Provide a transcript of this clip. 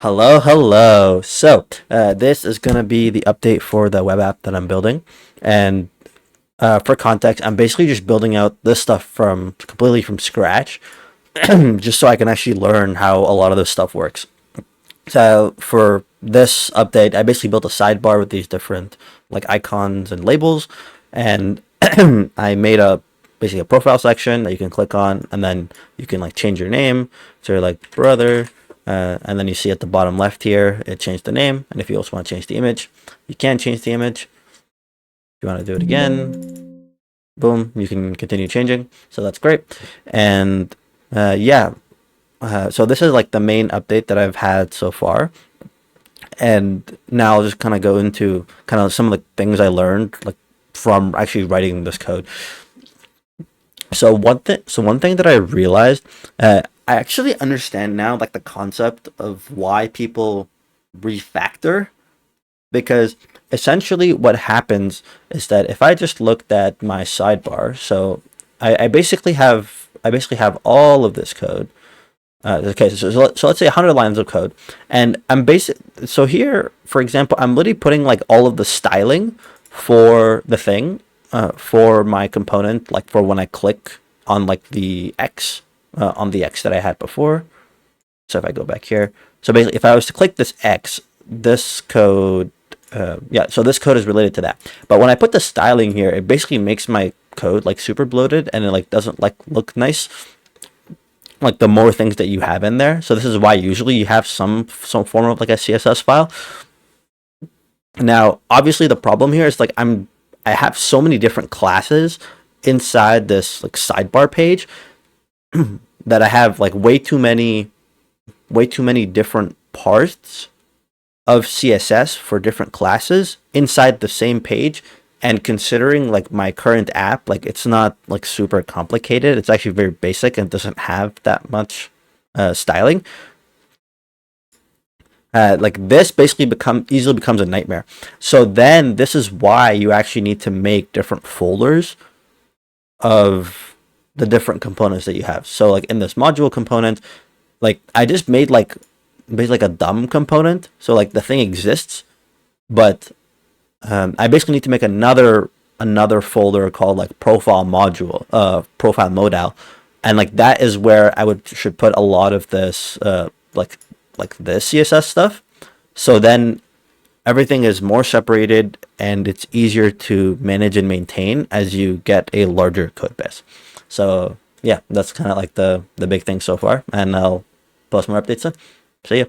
Hello, hello. This is going to be the update for the web app that I'm building. And for context, I'm basically just building out this stuff from completely from scratch, just so I can actually learn how a lot of this stuff works. So, for this update, I basically built a sidebar with these different like icons and labels, and I made a basically a profile section that you can click on, and then you can like change your name. So you're like brother, and then you see at the bottom left here, it changed the name. And if you also want to change the image, you can change the image. If you want to do it again, boom, you can continue changing. So that's great. And yeah, so this is like the main update that I've had so far. And now I'll just kind of go into kind of some of the things I learned like from actually writing this code. So one thing that I realized, I actually understand now like the concept of why people refactor, because essentially what happens is that if I just looked at my sidebar, so I basically have all of this code. Okay, so let's say 100 lines of code, and So here, for example, I'm literally putting like all of the styling for the thing, for my component, like for when I click on like the X, on the X that I had before. So if I go back here, so basically, if I was to click this X, this code, yeah, so this code is related to that. But when I put the styling here, it basically makes my code like super bloated, and it like doesn't like look nice like the more things that you have in there. So this is why usually you have some form of like a CSS file. Now, obviously the problem here is like I have so many different classes inside this like sidebar page that I have like way too many different parts of CSS for different classes inside the same page. And considering like my current app, like it's not like super complicated. It's actually very basic and doesn't have that much styling. Like this basically easily becomes a nightmare. So then this is why you actually need to make different folders of the different components that you have. So like in this module component, like I just made like basically like a dumb component. So like the thing exists, but I basically need to make another folder called like profile modal, and like that is where I would should put a lot of this like this CSS stuff. So then everything is more separated and it's easier to manage and maintain as you get a larger code base. So yeah, that's kind of like the big thing so far, and I'll post more updates soon. See ya.